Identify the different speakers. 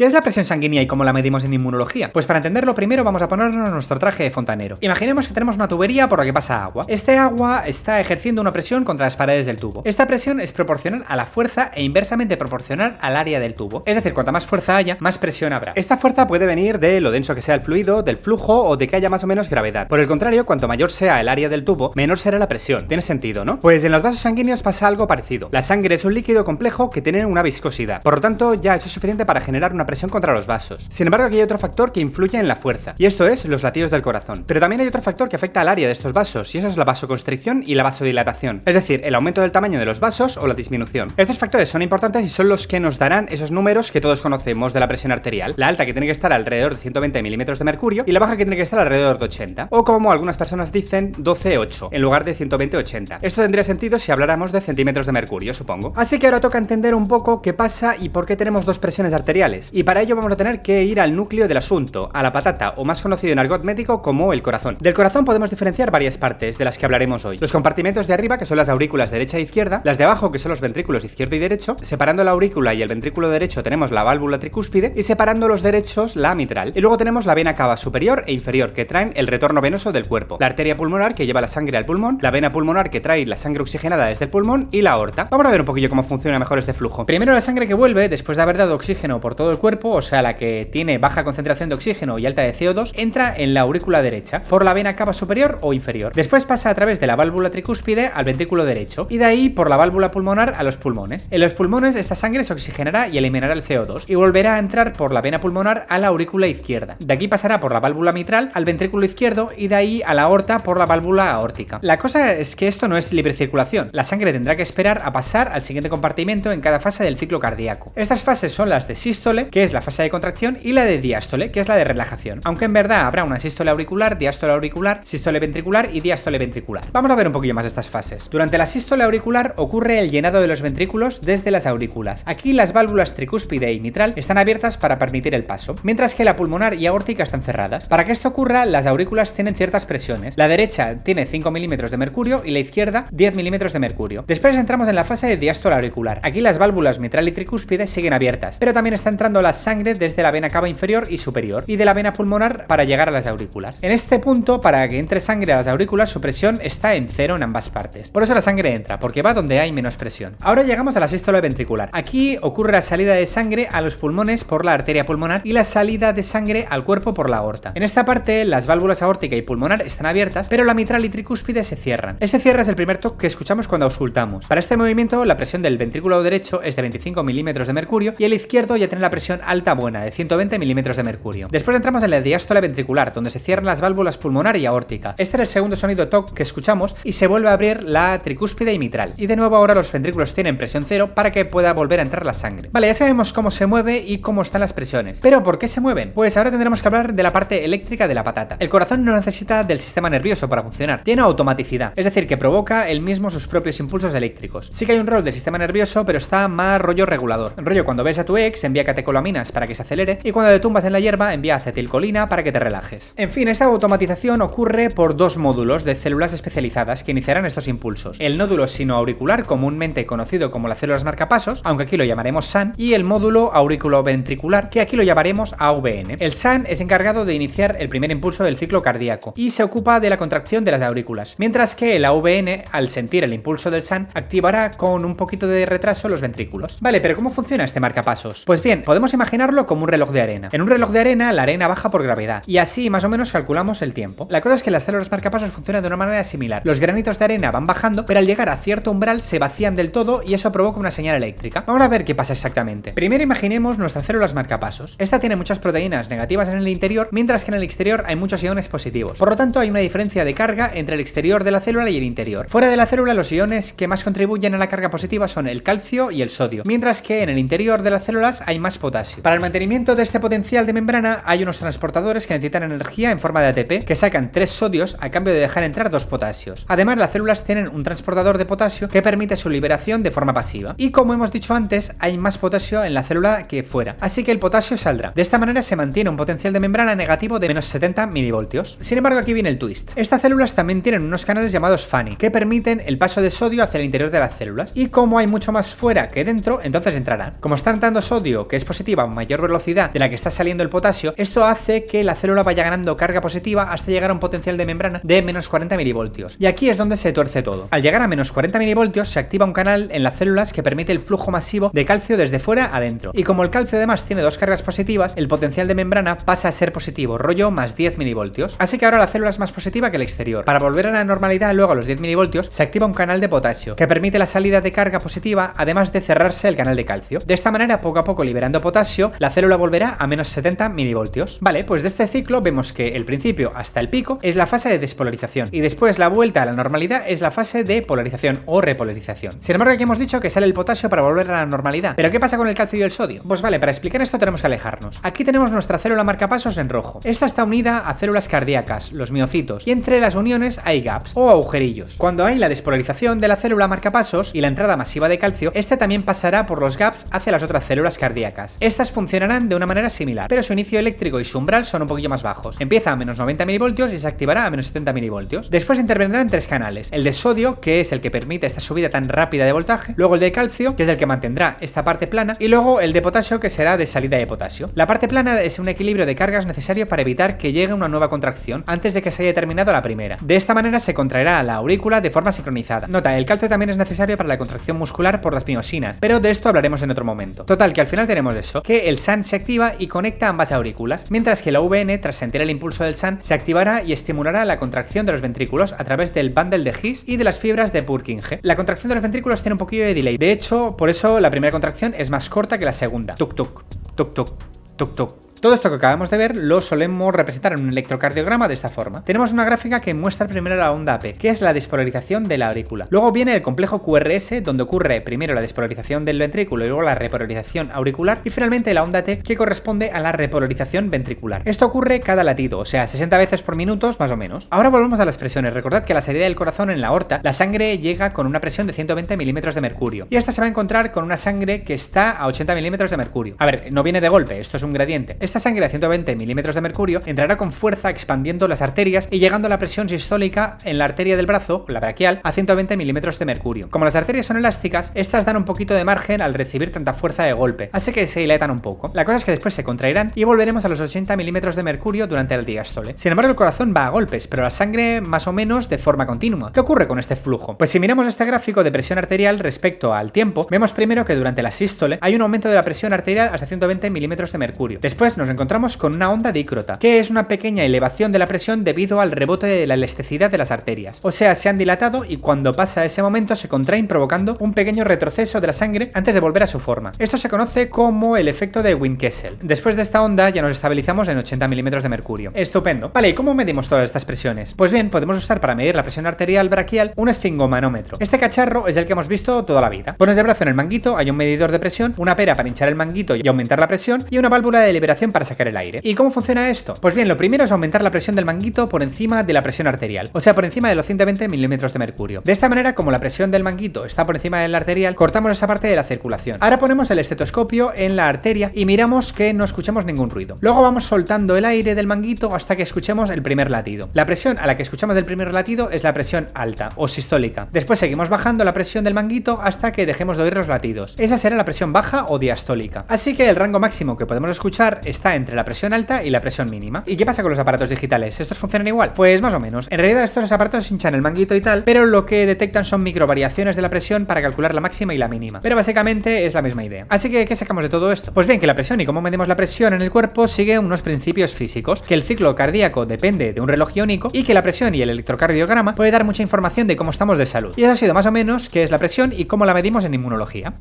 Speaker 1: ¿Qué es la presión sanguínea y cómo la medimos en inmunología? Pues para entenderlo primero vamos a ponernos nuestro traje de fontanero. Imaginemos que tenemos una tubería por la que pasa agua. Este agua está ejerciendo una presión contra las paredes del tubo. Esta presión es proporcional a la fuerza e inversamente proporcional al área del tubo. Es decir, cuanta más fuerza haya, más presión habrá. Esta fuerza puede venir de lo denso que sea el fluido, del flujo o de que haya más o menos gravedad. Por el contrario, cuanto mayor sea el área del tubo, menor será la presión. Tiene sentido, ¿no? Pues en los vasos sanguíneos pasa algo parecido. La sangre es un líquido complejo que tiene una viscosidad. Por lo tanto, ya eso es suficiente para generar una presión contra los vasos. Sin embargo, aquí hay otro factor que influye en la fuerza, y esto es los latidos del corazón. Pero también hay otro factor que afecta al área de estos vasos, y eso es la vasoconstricción y la vasodilatación, es decir, el aumento del tamaño de los vasos o la disminución. Estos factores son importantes y son los que nos darán esos números que todos conocemos de la presión arterial, la alta que tiene que estar alrededor de 120 milímetros de mercurio y la baja que tiene que estar alrededor de 80, o como algunas personas dicen, 12,8 en lugar de 120,80. Esto tendría sentido si habláramos de centímetros de mercurio, supongo. Así que ahora toca entender un poco qué pasa y por qué tenemos dos presiones arteriales, y para ello vamos a tener que ir al núcleo del asunto, a la patata, o más conocido en argot médico como el corazón. Del corazón podemos diferenciar varias partes, de las que hablaremos hoy. Los compartimentos de arriba, que son las aurículas derecha e izquierda, las de abajo, que son los ventrículos izquierdo y derecho. Separando la aurícula y el ventrículo derecho tenemos la válvula tricúspide, y separando los derechos la mitral. Y luego tenemos la vena cava superior e inferior, que traen el retorno venoso del cuerpo, la arteria pulmonar, que lleva la sangre al pulmón, la vena pulmonar, que trae la sangre oxigenada desde el pulmón, y la aorta. Vamos a ver un poquillo cómo funciona mejor este flujo. Primero, la sangre que vuelve, después de haber dado oxígeno por todo el cuerpo, o sea, la que tiene baja concentración de oxígeno y alta de CO2, entra en la aurícula derecha, por la vena cava superior o inferior. Después pasa a través de la válvula tricúspide al ventrículo derecho, y de ahí por la válvula pulmonar a los pulmones. En los pulmones esta sangre se oxigenará y eliminará el CO2, y volverá a entrar por la vena pulmonar a la aurícula izquierda. De aquí pasará por la válvula mitral al ventrículo izquierdo, y de ahí a la aorta por la válvula aórtica. La cosa es que esto no es libre circulación. La sangre tendrá que esperar a pasar al siguiente compartimento en cada fase del ciclo cardíaco. Estas fases son las de sístole, que es la fase de contracción, y la de diástole, que es la de relajación. Aunque en verdad habrá una sístole auricular, diástole auricular, sístole ventricular y diástole ventricular. Vamos a ver un poquillo más de estas fases. Durante la sístole auricular ocurre el llenado de los ventrículos desde las aurículas. Aquí las válvulas tricúspide y mitral están abiertas para permitir el paso, mientras que la pulmonar y aórtica están cerradas. Para que esto ocurra, las aurículas tienen ciertas presiones. La derecha tiene 5 milímetros de mercurio y la izquierda 10 milímetros de mercurio. Después entramos en la fase de diástole auricular. Aquí las válvulas mitral y tricúspide siguen abiertas, pero también está entrando la sangre desde la vena cava inferior y superior y de la vena pulmonar para llegar a las aurículas. En este punto, para que entre sangre a las aurículas, su presión está en 0 en ambas partes. Por eso la sangre entra, porque va donde hay menos presión. Ahora llegamos a la sístole ventricular. Aquí ocurre la salida de sangre a los pulmones por la arteria pulmonar y la salida de sangre al cuerpo por la aorta. En esta parte, las válvulas aórtica y pulmonar están abiertas, pero la mitral y tricúspide se cierran. Ese cierre es el primer toque que escuchamos cuando auscultamos. Para este movimiento, la presión del ventrículo derecho es de 25 milímetros de mercurio y el izquierdo ya tiene la presión alta buena de 120 milímetros de mercurio. Después entramos en la diástole ventricular, donde se cierran las válvulas pulmonar y aórtica. Este es el segundo sonido toc que escuchamos y se vuelve a abrir la tricúspide y mitral. Y de nuevo ahora los ventrículos tienen presión 0 para que pueda volver a entrar la sangre. Vale, ya sabemos cómo se mueve y cómo están las presiones. ¿Pero por qué se mueven? Pues ahora tendremos que hablar de la parte eléctrica de la patata. El corazón no necesita del sistema nervioso para funcionar. Tiene automaticidad, es decir, que provoca él mismo sus propios impulsos eléctricos. Sí que hay un rol del sistema nervioso, pero está más rollo regulador. Rollo cuando ves a tu ex, envía catecolaminas para que se acelere, y cuando te tumbas en la hierba, envía acetilcolina para que te relajes. En fin, esa automatización ocurre por dos módulos de células especializadas que iniciarán estos impulsos. El nódulo sinoauricular, comúnmente conocido como las células marcapasos, aunque aquí lo llamaremos SAN, y el módulo auriculoventricular, que aquí lo llamaremos AVN. El SAN es encargado de iniciar el primer impulso del ciclo cardíaco y se ocupa de la contracción de las aurículas, mientras que el AVN, al sentir el impulso del SAN, activará con un poquito de retraso los ventrículos. Vale, pero ¿cómo funciona este marcapasos? Pues bien, podemos imaginarlo como un reloj de arena. En un reloj de arena, la arena baja por gravedad, y así más o menos calculamos el tiempo. La cosa es que las células marcapasos funcionan de una manera similar. Los granitos de arena van bajando, pero al llegar a cierto umbral se vacían del todo y eso provoca una señal eléctrica. Vamos a ver qué pasa exactamente. Primero imaginemos nuestras células marcapasos. Esta tiene muchas proteínas negativas en el interior, mientras que en el exterior hay muchos iones positivos. Por lo tanto, hay una diferencia de carga entre el exterior de la célula y el interior. Fuera de la célula, los iones que más contribuyen a la carga positiva son el calcio y el sodio, mientras que en el interior de las células hay más potasio. Para el mantenimiento de este potencial de membrana hay unos transportadores que necesitan energía en forma de ATP que sacan 3 sodios a cambio de dejar entrar 2 potasios. Además, las células tienen un transportador de potasio que permite su liberación de forma pasiva. Y como hemos dicho antes, hay más potasio en la célula que fuera, así que el potasio saldrá. De esta manera se mantiene un potencial de membrana negativo de menos 70 milivoltios. Sin embargo, aquí viene el twist. Estas células también tienen unos canales llamados Fanny que permiten el paso de sodio hacia el interior de las células, y como hay mucho más fuera que dentro, entonces entrarán. Como está entrando sodio, que es positivo, positiva a mayor velocidad de la que está saliendo el potasio, esto hace que la célula vaya ganando carga positiva hasta llegar a un potencial de membrana de menos 40 milivoltios. Y aquí es donde se tuerce todo. Al llegar a menos 40 milivoltios se activa un canal en las células que permite el flujo masivo de calcio desde fuera a adentro. Y como el calcio además tiene dos cargas positivas, el potencial de membrana pasa a ser positivo, rollo más 10 milivoltios. Así que ahora la célula es más positiva que el exterior. Para volver a la normalidad luego a los 10 milivoltios se activa un canal de potasio que permite la salida de carga positiva, además de cerrarse el canal de calcio. De esta manera, poco a poco liberando potasio, la célula volverá a menos 70 milivoltios. Vale, pues de este ciclo vemos que el principio hasta el pico es la fase de despolarización y después la vuelta a la normalidad es la fase de polarización o repolarización. Sin embargo, aquí hemos dicho que sale el potasio para volver a la normalidad. ¿Pero qué pasa con el calcio y el sodio? Pues vale, para explicar esto tenemos que alejarnos. Aquí tenemos nuestra célula marcapasos en rojo. Esta está unida a células cardíacas, los miocitos, y entre las uniones hay gaps o agujerillos. Cuando hay la despolarización de la célula marcapasos y la entrada masiva de calcio, este también pasará por los gaps hacia las otras células cardíacas. Estas funcionarán de una manera similar, pero su inicio eléctrico y su umbral son un poquillo más bajos. Empieza a menos 90 milivoltios y se activará a menos 70 milivoltios. Después intervendrá en tres canales: el de sodio, que es el que permite esta subida tan rápida de voltaje, luego el de calcio, que es el que mantendrá esta parte plana, y luego el de potasio, que será de salida de potasio. La parte plana es un equilibrio de cargas necesario para evitar que llegue una nueva contracción antes de que se haya terminado la primera. De esta manera se contraerá la aurícula de forma sincronizada. Nota, el calcio también es necesario para la contracción muscular por las miosinas, pero de esto hablaremos en otro momento. Total, que al final tenemos eso, que el SAN se activa y conecta ambas aurículas, mientras que la VN, tras sentir el impulso del SAN, se activará y estimulará la contracción de los ventrículos a través del bundle de His y de las fibras de Purkinje. La contracción de los ventrículos tiene un poquillo de delay. De hecho, por eso la primera contracción es más corta que la segunda. Tuk tuk, tuk tuk, tuk tuk. Todo esto que acabamos de ver lo solemos representar en un electrocardiograma de esta forma. Tenemos una gráfica que muestra primero la onda AP, que es la despolarización de la aurícula. Luego viene el complejo QRS, donde ocurre primero la despolarización del ventrículo y luego la repolarización auricular, y finalmente la onda T, que corresponde a la repolarización ventricular. Esto ocurre cada latido, o sea, 60 veces por minuto más o menos. Ahora volvemos a las presiones. Recordad que a la salida del corazón en la aorta, la sangre llega con una presión de 120 milímetros de mercurio, y esta se va a encontrar con una sangre que está a 80 milímetros de mercurio. A ver, no viene de golpe, esto es un gradiente. Esta sangre a 120 milímetros de mercurio entrará con fuerza expandiendo las arterias y llegando a la presión sistólica en la arteria del brazo, la braquial, a 120 milímetros de mercurio. Como las arterias son elásticas, estas dan un poquito de margen al recibir tanta fuerza de golpe, así que se dilatan un poco. La cosa es que después se contraerán y volveremos a los 80 milímetros de mercurio durante el diástole. Sin embargo, el corazón va a golpes, pero la sangre más o menos de forma continua. ¿Qué ocurre con este flujo? Pues si miramos este gráfico de presión arterial respecto al tiempo, vemos primero que durante la sístole hay un aumento de la presión arterial hasta 120 milímetros de mercurio. Después nos encontramos con una onda dícrota, que es una pequeña elevación de la presión debido al rebote de la elasticidad de las arterias. O sea, se han dilatado y cuando pasa ese momento se contraen provocando un pequeño retroceso de la sangre antes de volver a su forma. Esto se conoce como el efecto de Wien-Kessel. Después de esta onda ya nos estabilizamos en 80 milímetros de mercurio. Estupendo. Vale, ¿y cómo medimos todas estas presiones? Pues bien, podemos usar para medir la presión arterial braquial un esfingomanómetro. Este cacharro es el que hemos visto toda la vida. Pones el brazo en el manguito, hay un medidor de presión, una pera para hinchar el manguito y aumentar la presión y una válvula de liberación para sacar el aire. ¿Y cómo funciona esto? Pues bien, lo primero es aumentar la presión del manguito por encima de la presión arterial, o sea, por encima de los 120 milímetros de mercurio. De esta manera, como la presión del manguito está por encima de la arterial, cortamos esa parte de la circulación. Ahora ponemos el estetoscopio en la arteria y miramos que no escuchemos ningún ruido. Luego vamos soltando el aire del manguito hasta que escuchemos el primer latido. La presión a la que escuchamos del primer latido es la presión alta o sistólica. Después seguimos bajando la presión del manguito hasta que dejemos de oír los latidos. Esa será la presión baja o diastólica. Así que el rango máximo que podemos escuchar está entre la presión alta y la presión mínima. ¿Y qué pasa con los aparatos digitales? ¿Estos funcionan igual? Pues más o menos. En realidad estos aparatos hinchan el manguito y tal, pero lo que detectan son microvariaciones de la presión para calcular la máxima y la mínima. Pero básicamente es la misma idea. Así que, ¿qué sacamos de todo esto? Pues bien, que la presión y cómo medimos la presión en el cuerpo sigue unos principios físicos, que el ciclo cardíaco depende de un reloj iónico y que la presión y el electrocardiograma puede dar mucha información de cómo estamos de salud. Y eso ha sido más o menos qué es la presión y cómo la medimos en inmunología.